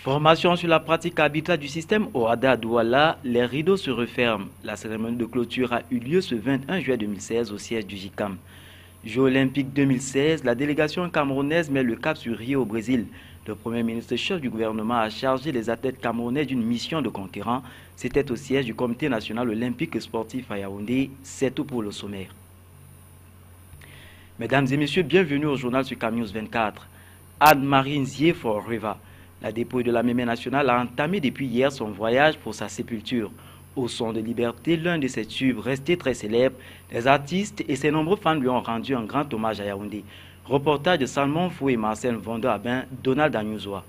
Formation sur la pratique arbitrale du système OHADA à Douala, les rideaux se referment. La cérémonie de clôture a eu lieu ce 21 juillet 2016 au siège du JICAM. Jeux olympiques 2016, la délégation camerounaise met le cap sur Rio au Brésil. Le Premier ministre chef du gouvernement a chargé les athlètes camerounais d'une mission de conquérant. C'était au siège du Comité national olympique et sportif à Yaoundé. C'est tout pour le sommaire. Mesdames et messieurs, bienvenue au journal sur CamNews 24. Anne-Marie Nzié Forever. La dépouille de la mémé nationale a entamé depuis hier son voyage pour sa sépulture. Au son de Liberté, l'un de ses tubes resté très célèbre, les artistes et ses nombreux fans lui ont rendu un grand hommage à Yaoundé. Reportage de Salmon Fou et Marcel Vondo-Abin, Donald Anyouzoa.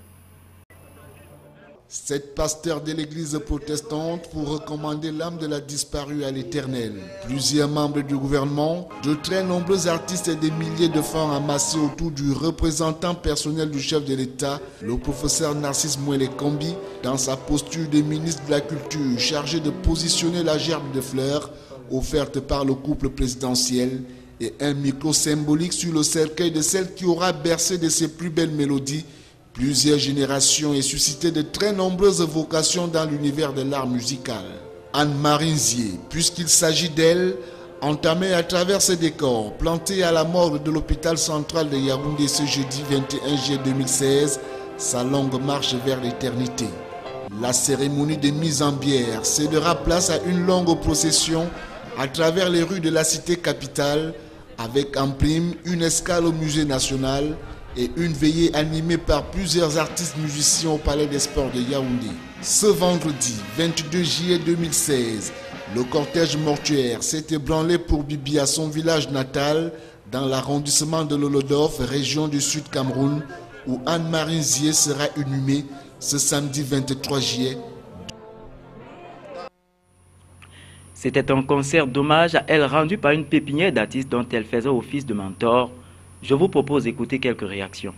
7 pasteurs de l'église protestante pour recommander l'âme de la disparue à l'Éternel. Plusieurs membres du gouvernement, de très nombreux artistes et des milliers de fans amassés autour du représentant personnel du chef de l'État, le professeur Narcisse Mouele Kombi, dans sa posture de ministre de la Culture chargé de positionner la gerbe de fleurs offerte par le couple présidentiel et un micro symbolique sur le cercueil de celle qui aura bercé de ses plus belles mélodies plusieurs générations et suscité de très nombreuses vocations dans l'univers de l'art musical. Anne-Marie Nzié, puisqu'il s'agit d'elle, entamée à travers ses décors, plantée à la morgue de l'hôpital central de Yaoundé ce jeudi 21 juillet 2016, sa longue marche vers l'éternité. La cérémonie de mise en bière cédera place à une longue procession à travers les rues de la cité capitale, avec en prime une escale au musée national, et une veillée animée par plusieurs artistes musiciens au Palais des Sports de Yaoundé. Ce vendredi 22 juillet 2016, le cortège mortuaire s'est ébranlé pour Bibi à son village natal dans l'arrondissement de Lolodorf, région du Sud Cameroun, où Anne-Marie Nzié sera inhumée ce samedi 23 juillet. C'était un concert d'hommage à elle rendu par une pépinière d'artistes dont elle faisait office de mentor. Je vous propose d'écouter quelques réactions.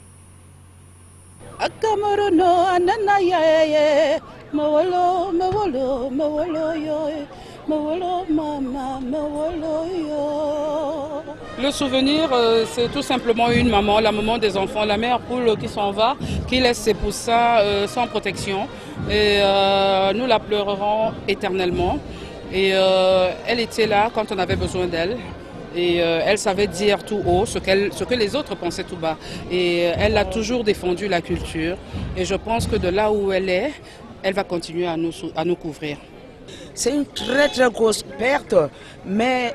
Le souvenir, c'est tout simplement une maman, la maman des enfants, la mère poule qui s'en va, qui laisse ses poussins sans protection. Et nous la pleurerons éternellement. Et elle était là quand on avait besoin d'elle. Et elle savait dire tout haut ce que les autres pensaient tout bas. Et elle a toujours défendu la culture. Et je pense que de là où elle est, elle va continuer à nous couvrir. C'est une très très grosse perte, mais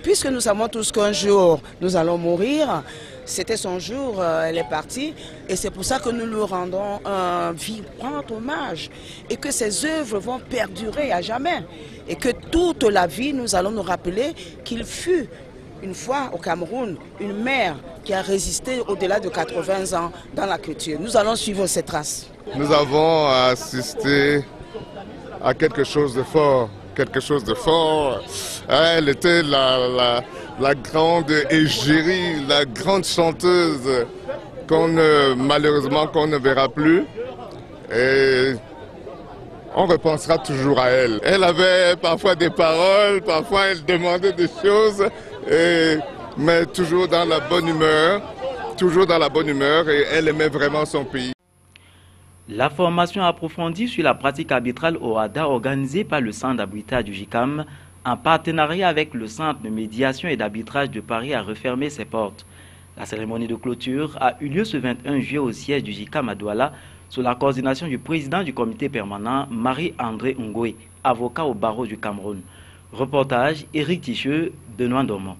puisque nous savons tous qu'un jour nous allons mourir, c'était son jour, elle est partie, et c'est pour ça que nous lui rendons un vibrant hommage, et que ses œuvres vont perdurer à jamais, et que toute la vie nous allons nous rappeler qu'il fut une fois au Cameroun une mère qui a résisté au-delà de 80 ans dans la culture. Nous allons suivre ses traces. Nous avons assisté à quelque chose de fort, Elle était la grande égérie, la grande chanteuse malheureusement qu'on ne verra plus. Et on repensera toujours à elle. Elle avait parfois des paroles, parfois elle demandait des choses, mais toujours dans la bonne humeur, et elle aimait vraiment son pays. La formation approfondie sur la pratique arbitrale OHADA organisée par le centre d'arbitrage du JICAM en partenariat avec le centre de médiation et d'arbitrage de Paris a refermé ses portes. La cérémonie de clôture a eu lieu ce 21 juillet au siège du JICAM à Douala sous la coordination du président du comité permanent Marie-André Ngoué, avocat au barreau du Cameroun. Reportage Éric Ticheux, Benoît Dormont.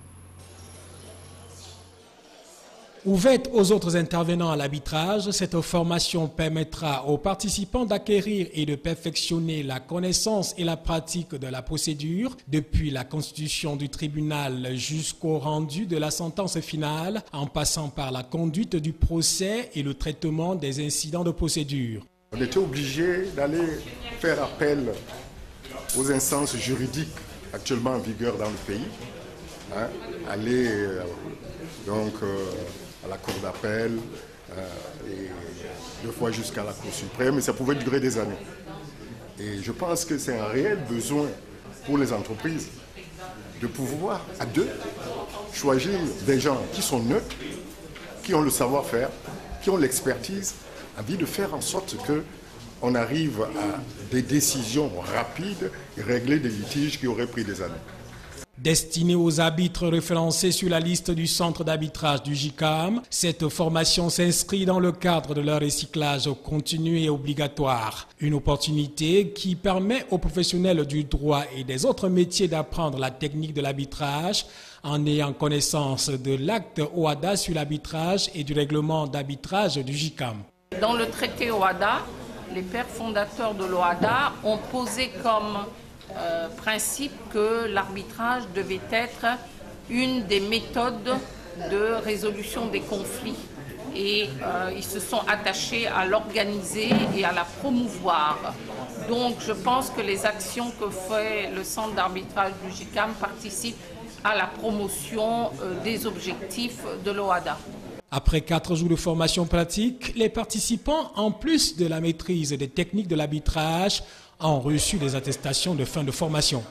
Ouverte aux autres intervenants à l'arbitrage, cette formation permettra aux participants d'acquérir et de perfectionner la connaissance et la pratique de la procédure, depuis la constitution du tribunal jusqu'au rendu de la sentence finale, en passant par la conduite du procès et le traitement des incidents de procédure. On était obligé d'aller faire appel aux instances juridiques actuellement en vigueur dans le pays, aller à la cour d'appel, et 2 fois jusqu'à la Cour suprême, et ça pouvait durer des années. Et je pense que c'est un réel besoin pour les entreprises de pouvoir, à deux, choisir des gens qui sont neutres, qui ont le savoir-faire, qui ont l'expertise, envie de faire en sorte qu'on arrive à des décisions rapides et régler des litiges qui auraient pris des années. Destinée aux arbitres référencés sur la liste du centre d'arbitrage du JICAM, cette formation s'inscrit dans le cadre de leur recyclage continu et obligatoire. Une opportunité qui permet aux professionnels du droit et des autres métiers d'apprendre la technique de l'arbitrage en ayant connaissance de l'acte OHADA sur l'arbitrage et du règlement d'arbitrage du JICAM. Dans le traité OHADA, les pères fondateurs de l'OHADA ont posé comme principe que l'arbitrage devait être une des méthodes de résolution des conflits et ils se sont attachés à l'organiser et à la promouvoir. Donc je pense que les actions que fait le centre d'arbitrage du JICAM participent à la promotion des objectifs de l'OHADA. Après 4 jours de formation pratique, les participants, en plus de la maîtrise des techniques de l'arbitrage, ont reçu des attestations de fin de formation.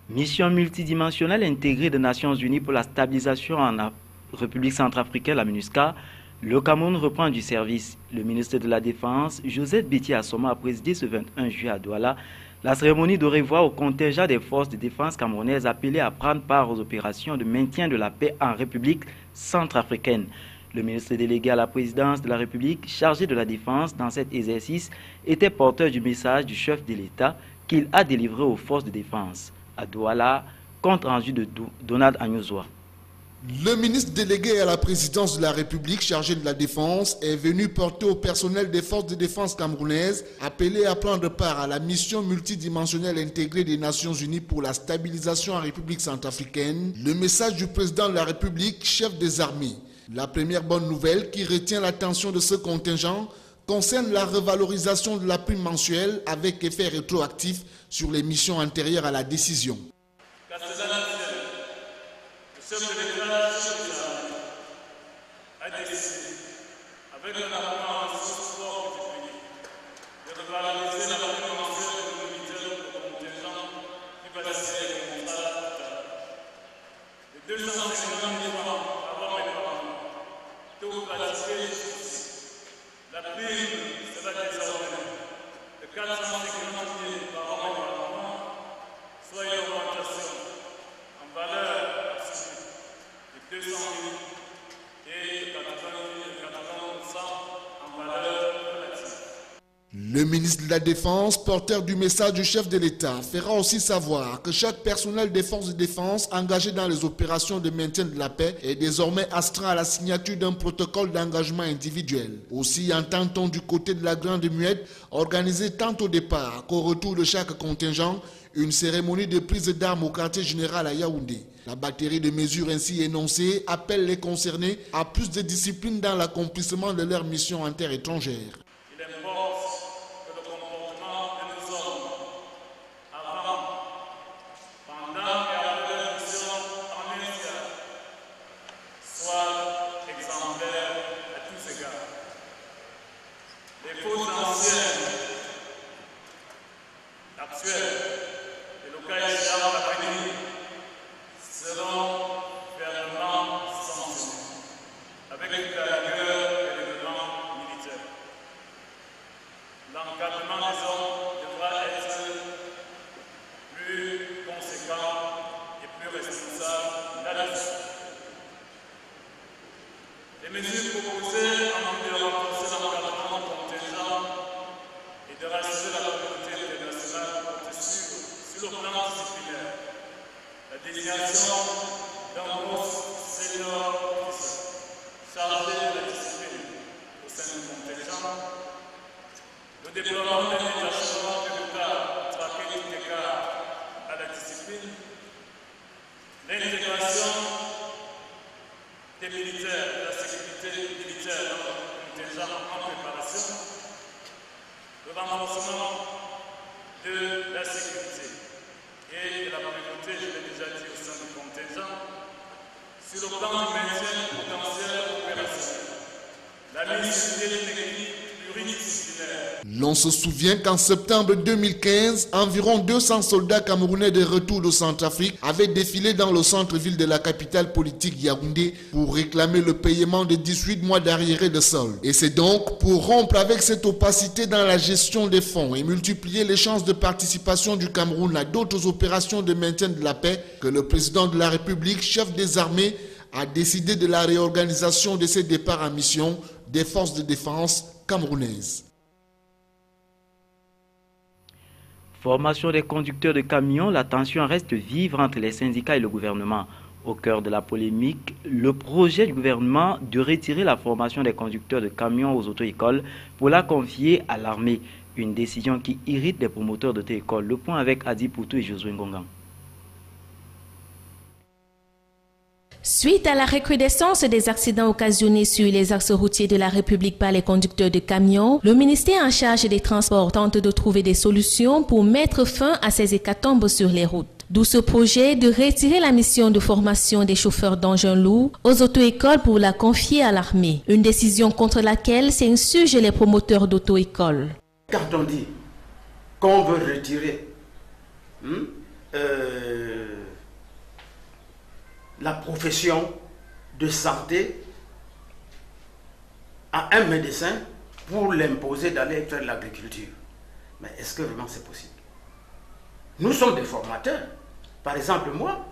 Mission multidimensionnelle intégrée des Nations Unies pour la stabilisation en République centrafricaine, la MINUSCA, le Cameroun reprend du service. Le ministre de la Défense, Joseph Betty Assoma, a présidé ce 21 juillet à Douala la cérémonie de revoir au contingent des forces de défense camerounaises appelées à prendre part aux opérations de maintien de la paix en République centrafricaine. Le ministre délégué à la présidence de la République, chargé de la défense dans cet exercice, était porteur du message du chef de l'État qu'il a délivré aux forces de défense. À Douala, compte rendu de Donald Agnozoa. Le ministre délégué à la présidence de la République chargé de la défense est venu porter au personnel des forces de défense camerounaises appelé à prendre part à la mission multidimensionnelle intégrée des Nations Unies pour la stabilisation en République centrafricaine le message du président de la République, chef des armées. La première bonne nouvelle qui retient l'attention de ce contingent concerne la revalorisation de la prime mensuelle avec effet rétroactif sur les missions antérieures à la décision. Le chef de l'État a décidé, avec un accord en sport du pays, de revaloriser la prime mensuelle de militaires de contingent qui va signer les contrats de 250 000 francs avant les parents. Tout pratiquer justice. La prime sera désormais de 450 000 par an et par an, soit une augmentation en valeur 200 000 et 80% en valeur relative. Le ministre de la Défense, porteur du message du chef de l'État, fera aussi savoir que chaque personnel des forces de défense engagé dans les opérations de maintien de la paix est désormais astreint à la signature d'un protocole d'engagement individuel. Aussi entend-on du côté de la Grande Muette organiser tant au départ qu'au retour de chaque contingent une cérémonie de prise d'armes au quartier général à Yaoundé. La batterie de mesures ainsi énoncées appelle les concernés à plus de discipline dans l'accomplissement de leur mission en terre étrangère. Il importe que le comportement de nos hommes, avant, pendant et après la mission en médias, soit exemplaire à tous égards. Les fautes anciennes, actuelles, et le cas échéant à venir seront fermement sanctionnés avec la rigueur et le règlement militaire. L'encadrement des hommes devra être plus conséquent et plus responsable là-dessus. Les mesures proposées en vue de renforcer l'encadrement contingent et de rassurer la communauté internationale portent sur le plan disciplinaire. La désignation d'un poste senior chargé de la discipline au sein du contingent, le déploiement d'un détachement de l'État traquer tout écart à la discipline, l'intégration des militaires, de la sécurité militaire dans le contingent en préparation, le renforcement de la sécurité et de la priorité, je l'ai déjà dit au sein du contingent, sur le plan du maintien du potentiel opérationnel, la mixité technique pluridisciplinaire. L'on se souvient qu'en septembre 2015, environ 200 soldats camerounais de retour de Centrafrique avaient défilé dans le centre-ville de la capitale politique Yaoundé pour réclamer le paiement de 18 mois d'arriérés de solde. Et c'est donc pour rompre avec cette opacité dans la gestion des fonds et multiplier les chances de participation du Cameroun à d'autres opérations de maintien de la paix que le président de la République, chef des armées, a décidé de la réorganisation de ses départs en mission des forces de défense camerounaises. Formation des conducteurs de camions, la tension reste vive entre les syndicats et le gouvernement. Au cœur de la polémique, le projet du gouvernement de retirer la formation des conducteurs de camions aux auto-écoles pour la confier à l'armée. Une décision qui irrite les promoteurs d'auto-écoles. Le point avec Adi Poutou et Josué Ngongan. Suite à la recrudescence des accidents occasionnés sur les axes routiers de la République par les conducteurs de camions, le ministère en charge des Transports tente de trouver des solutions pour mettre fin à ces hécatombes sur les routes. D'où ce projet de retirer la mission de formation des chauffeurs d'engins lourds aux auto-écoles pour la confier à l'armée. Une décision contre laquelle s'insurgent les promoteurs d'auto-écoles. Quand on dit qu'on veut retirer la profession de santé à un médecin pour l'imposer d'aller faire l'agriculture. Mais est-ce que vraiment c'est possible? Nous sommes des formateurs. Par exemple, moi,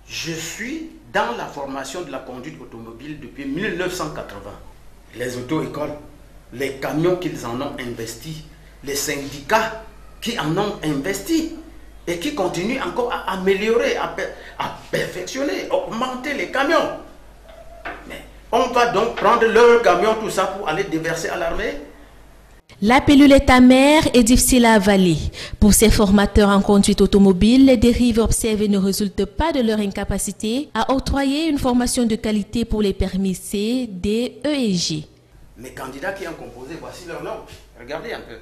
je suis dans la formation de la conduite automobile depuis 1980. Les auto-écoles, les camions qu'ils en ont investis, les syndicats qui en ont investi, et qui continue encore à améliorer, à perfectionner, augmenter les camions. Mais on va donc prendre leurs camions, tout ça, pour aller déverser à l'armée. La pilule est amère et difficile à avaler. Pour ces formateurs en conduite automobile, les dérives observées ne résultent pas de leur incapacité à octroyer une formation de qualité pour les permis C, D, E et G. Les candidats qui ont composé, voici leur nom. Regardez un peu.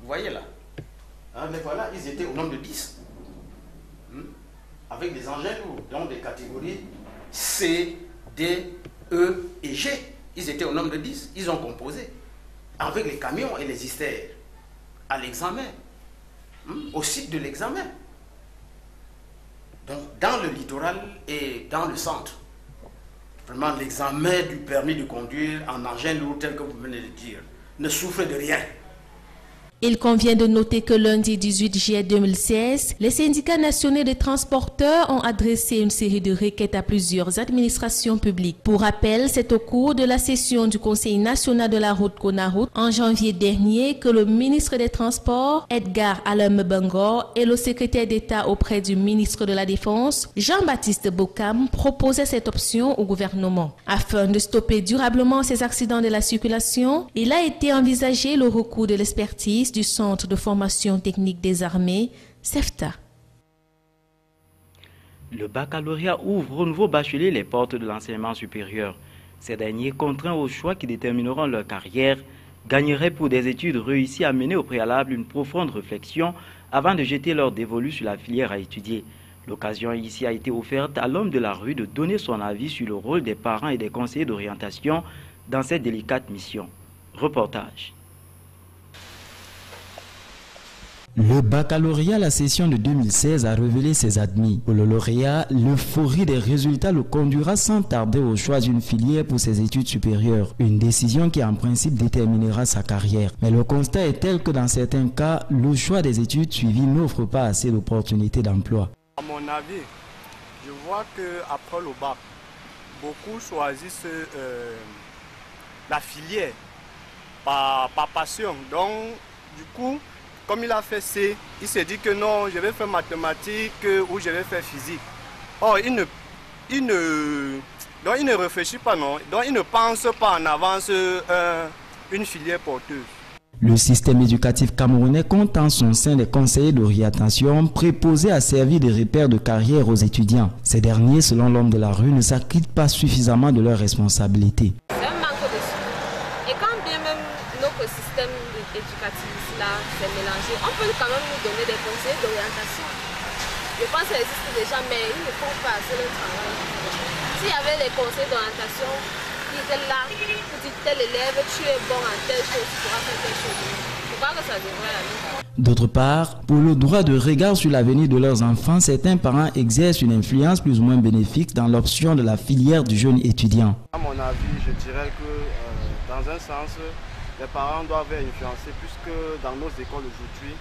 Vous voyez là. Mais voilà, ils étaient au nombre de 10. Avec des engins lourds, donc des catégories C, D, E et G. Ils étaient au nombre de 10. Ils ont composé avec les camions et les hystères à l'examen, au site de l'examen. Donc dans le littoral et dans le centre. Vraiment, l'examen du permis de conduire en engin lourd, tel que vous venez de dire, ne souffre de rien. Il convient de noter que lundi 18 juillet 2016, les syndicats nationaux des transporteurs ont adressé une série de requêtes à plusieurs administrations publiques. Pour rappel, c'est au cours de la session du Conseil national de la route CONAROUTE en janvier dernier que le ministre des Transports, Edgar Alain Bangor, et le secrétaire d'État auprès du ministre de la Défense, Jean-Baptiste Bokam, proposaient cette option au gouvernement. Afin de stopper durablement ces accidents de la circulation, il a été envisagé le recours de l'expertise du Centre de formation technique des armées, CEFTA. Le baccalauréat ouvre aux nouveaux bacheliers les portes de l'enseignement supérieur. Ces derniers, contraints aux choix qui détermineront leur carrière, gagneraient pour des études réussies à mener au préalable une profonde réflexion avant de jeter leur dévolu sur la filière à étudier. L'occasion ici a été offerte à l'homme de la rue de donner son avis sur le rôle des parents et des conseillers d'orientation dans cette délicate mission. Reportage. Le baccalauréat, la session de 2016 a révélé ses admis. Pour le lauréat, l'euphorie des résultats le conduira sans tarder au choix d'une filière pour ses études supérieures. Une décision qui en principe déterminera sa carrière. Mais le constat est tel que dans certains cas, le choix des études suivies n'offre pas assez d'opportunités d'emploi. À mon avis, je vois qu'après le bac, beaucoup choisissent la filière par passion. Donc, du coup, comme il a fait C, il s'est dit que non, je vais faire mathématiques ou je vais faire physique. Or, il ne réfléchit pas, non. Donc, il ne pense pas en avance une filière porteuse. Le système éducatif camerounais compte en son sein des conseillers d'orientation préposés à servir de repères de carrière aux étudiants. Ces derniers, selon l'homme de la rue, ne s'acquittent pas suffisamment de leurs responsabilités. C'est un manque de suivi. Et quand bien même notre système éducatif là s'est mélangé, on peut quand même nous donner des conseils d'orientation. Je pense que ça existe déjà, mais ils ne font pas assez le travail. S'il y avait les conseils d'orientation qui étaient là pour dire tel élève, tu es bon en telle chose, tu pourras faire telle chose. Je crois que ça devrait aller. D'autre part, pour le droit de regard sur l'avenir de leurs enfants, certains parents exercent une influence plus ou moins bénéfique dans l'option de la filière du jeune étudiant. À mon avis, je dirais que dans un sens, les parents doivent influencer puisque dans nos écoles aujourd'hui,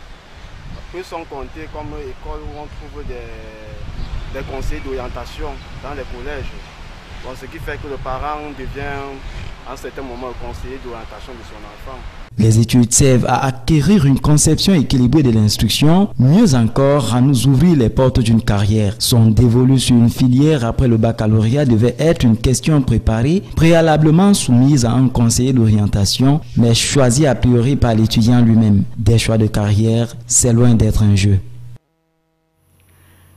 peu sont comptés comme écoles où on trouve des conseils d'orientation dans les collèges. Bon, ce qui fait que le parent devient à un certain moment conseiller d'orientation de son enfant. Les études servent à acquérir une conception équilibrée de l'instruction, mieux encore à nous ouvrir les portes d'une carrière. Son dévolu sur une filière après le baccalauréat devait être une question préparée, préalablement soumise à un conseiller d'orientation, mais choisie a priori par l'étudiant lui-même. Des choix de carrière, c'est loin d'être un jeu.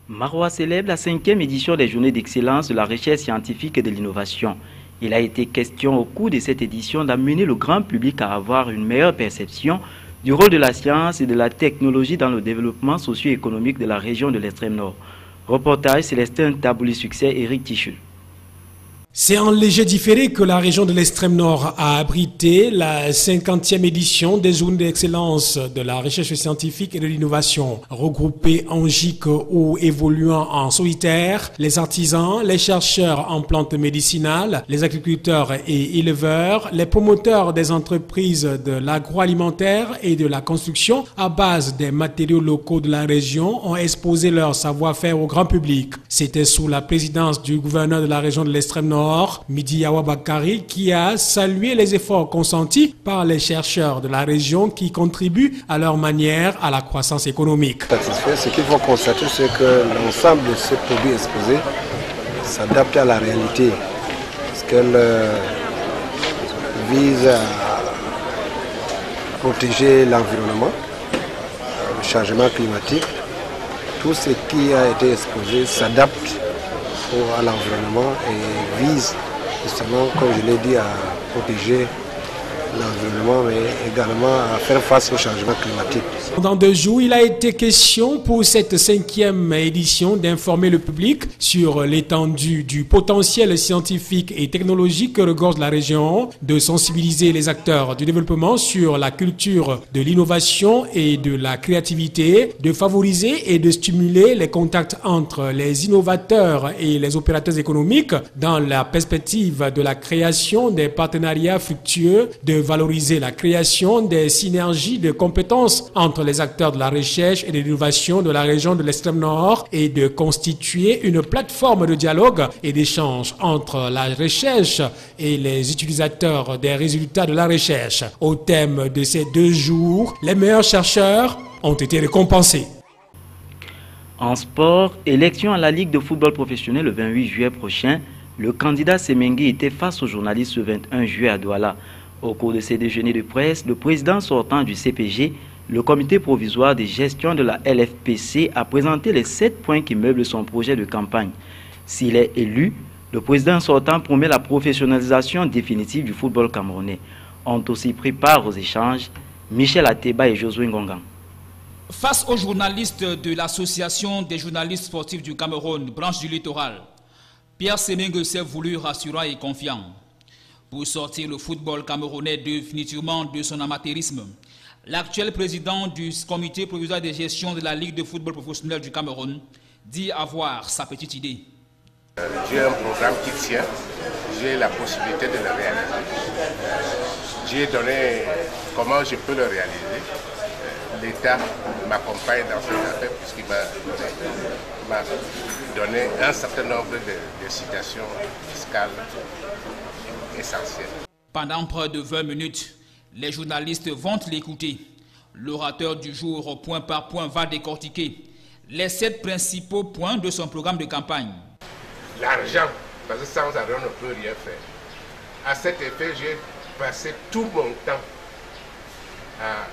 Maroua célèbre la 5e édition des Journées d'excellence de la recherche scientifique et de l'innovation. Il a été question au cours de cette édition d'amener le grand public à avoir une meilleure perception du rôle de la science et de la technologie dans le développement socio-économique de la région de l'extrême nord. Reportage Célestin Tabouli-Succès, Éric Tichul. C'est en léger différé que la région de l'extrême nord a abrité la 50e édition des Journées d'excellence de la recherche scientifique et de l'innovation. Regroupés en GIC ou évoluant en solitaire, les artisans, les chercheurs en plantes médicinales, les agriculteurs et éleveurs, les promoteurs des entreprises de l'agroalimentaire et de la construction à base des matériaux locaux de la région ont exposé leur savoir-faire au grand public. C'était sous la présidence du gouverneur de la région de l'extrême nord, Midi Awa Bakari, qui a salué les efforts consentis par les chercheurs de la région qui contribuent à leur manière à la croissance économique. Satisfait, ce qu'il faut constater, c'est que l'ensemble de ces produits exposés s'adapte à la réalité, parce qu'elle vise à protéger l'environnement, le changement climatique. Tout ce qui a été exposé s'adapte à l'environnement et vise justement, comme je l'ai dit, à protéger l'environnement mais également à faire face au changement climatique. Pendant 2 jours, il a été question pour cette 5e édition d'informer le public sur l'étendue du potentiel scientifique et technologique que regorge la région, de sensibiliser les acteurs du développement sur la culture de l'innovation et de la créativité, de favoriser et de stimuler les contacts entre les innovateurs et les opérateurs économiques dans la perspective de la création des partenariats fructueux, de valoriser la création des synergies de compétences entre les acteurs de la recherche et de l'innovation de la région de l'extrême nord et de constituer une plateforme de dialogue et d'échange entre la recherche et les utilisateurs des résultats de la recherche. Au thème de ces 2 jours, les meilleurs chercheurs ont été récompensés. En sport, élection à la Ligue de football professionnel le 28 juillet prochain, le candidat Semengue était face aux journalistes le 21 juillet à Douala. Au cours de ces déjeuners de presse, le président sortant du CPG, le comité provisoire de gestion de la LFPC, a présenté les 7 points qui meublent son projet de campagne. S'il est élu, le président sortant promet la professionnalisation définitive du football camerounais. Ont aussi pris part aux échanges Michel Ateba et Josué Ngongan. Face aux journalistes de l'Association des journalistes sportifs du Cameroun, branche du littoral, Pierre Semengue s'est voulu rassurant et confiant. Pour sortir le football camerounais définitivement de son amateurisme, l'actuel président du comité provisoire de gestion de la Ligue de football professionnel du Cameroun dit avoir sa petite idée. J'ai un programme qui tient, j'ai la possibilité de le réaliser. J'ai donné comment je peux le réaliser. L'État m'accompagne dans cette affaire puisqu'il m'a donné un certain nombre de citations fiscales essentielles. Pendant près de 20 minutes, les journalistes vont l'écouter. L'orateur du jour, point par point, va décortiquer les 7 principaux points de son programme de campagne. L'argent, parce que sans argent, on ne peut rien faire. À cet effet, j'ai passé tout mon temps à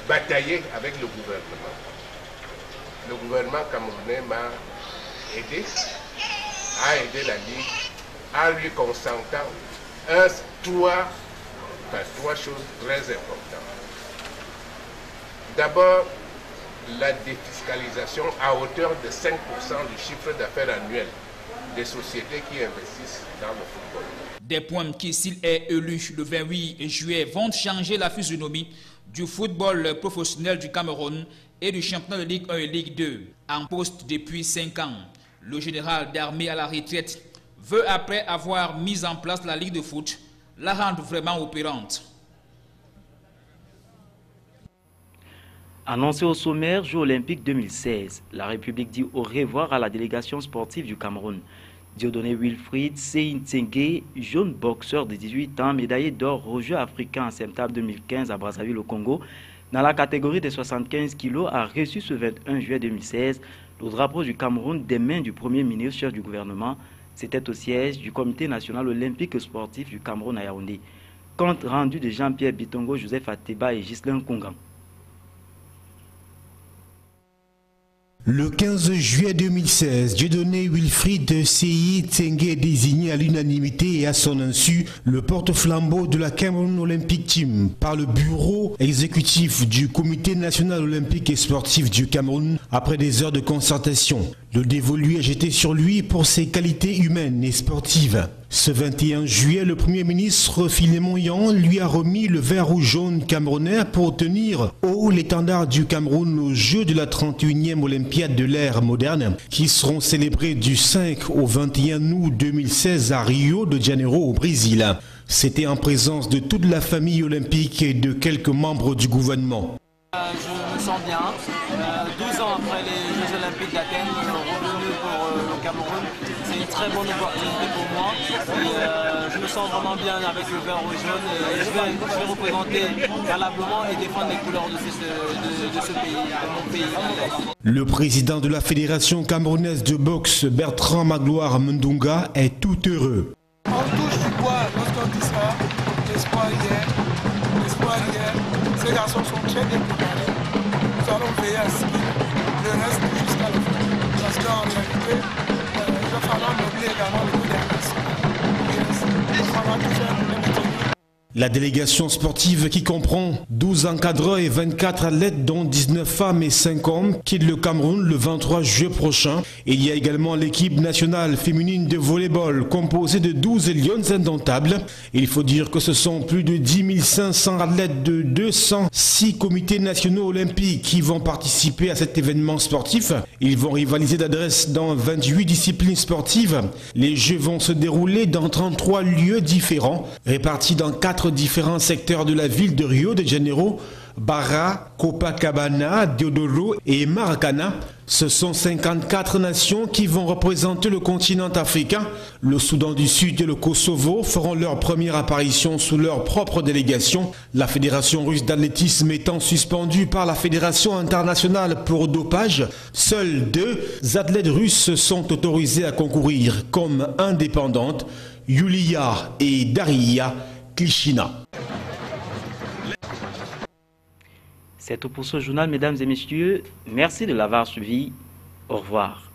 batailler avec le gouvernement. Le gouvernement camerounais m'a aidé, a aidé la Ligue, en lui consentant 3 choses très importantes. D'abord, la défiscalisation à hauteur de 5% du chiffre d'affaires annuel des sociétés qui investissent dans le football. Des points qui, s'il est élu le 28 juillet, vont changer la physionomie du football professionnel du Cameroun et du championnat de Ligue 1 et Ligue 2. En poste depuis 5 ans, le général d'armée à la retraite veut, après avoir mis en place la Ligue de foot, la rendre vraiment opérante. Annoncé au sommaire, Jeux olympiques 2016, la République dit au revoir à la délégation sportive du Cameroun. Dieudonné Wilfried Seyintsengue, jeune boxeur de 18 ans, médaillé d'or aux Jeux africains en septembre 2015 à Brazzaville au Congo, dans la catégorie des 75 kg, a reçu ce 21 juillet 2016 le drapeau du Cameroun des mains du Premier ministre chef du gouvernement. C'était au siège du Comité national olympique sportif du Cameroun à Yaoundé. Compte rendu de Jean-Pierre Bitongo, Joseph Ateba et Ghislain Kongan. Le 15 juillet 2016, Dieudonné Wilfried Seyintsengue est désigné à l'unanimité et à son insu le porte-flambeau de la Cameroun Olympic Team par le bureau exécutif du Comité national olympique et sportif du Cameroun après des heures de concertation. Le dévolu est jeté sur lui pour ses qualités humaines et sportives. Ce 21 juillet, le Premier ministre Philémon Yan lui a remis le vert ou jaune camerounais pour tenir haut l'étendard du Cameroun aux Jeux de la 31e Olympiade de l'ère moderne qui seront célébrés du 5 au 21 août 2016 à Rio de Janeiro au Brésil. C'était en présence de toute la famille olympique et de quelques membres du gouvernement. Je me sens bien. 12 ans après les Jeux Olympiques d'Athènes, revenu pour le Cameroun, c'est une très bonne opportunité pour moi. Et, je me sens vraiment bien avec le vert et jaune. Et je vais représenter valablement et défendre les couleurs de ce pays, de mon pays. Le président de la Fédération camerounaise de boxe, Bertrand Magloire Mndunga, est tout heureux. On touche du bois lorsqu'on dit ça. L'espoir y est. L'espoir y est. Ces garçons sont très bien préparés. Nous allons veiller à ce qu'il le reste jusqu'à la fin. Parce qu'en réalité, il va falloir meubler également le coup des il va falloir tout faire pour les maintenir. La délégation sportive qui comprend 12 encadreurs et 24 athlètes dont 19 femmes et 5 hommes quitte le Cameroun le 23 juillet prochain. Il y a également l'équipe nationale féminine de volleyball composée de 12 lions indomptables. Il faut dire que ce sont plus de 10 500 athlètes de 206 comités nationaux olympiques qui vont participer à cet événement sportif. Ils vont rivaliser d'adresse dans 28 disciplines sportives. Les Jeux vont se dérouler dans 33 lieux différents, répartis dans 4 différents secteurs de la ville de Rio de Janeiro, Barra, Copacabana, Deodoro et Maracana. Ce sont 54 nations qui vont représenter le continent africain. Le Soudan du Sud et le Kosovo feront leur première apparition sous leur propre délégation. La Fédération russe d'athlétisme étant suspendue par la Fédération internationale pour dopage, seuls 2 athlètes russes sont autorisés à concourir comme indépendantes, Yulia et Daria Klishina. C'est tout pour ce journal, mesdames et messieurs. Merci de l'avoir suivi. Au revoir.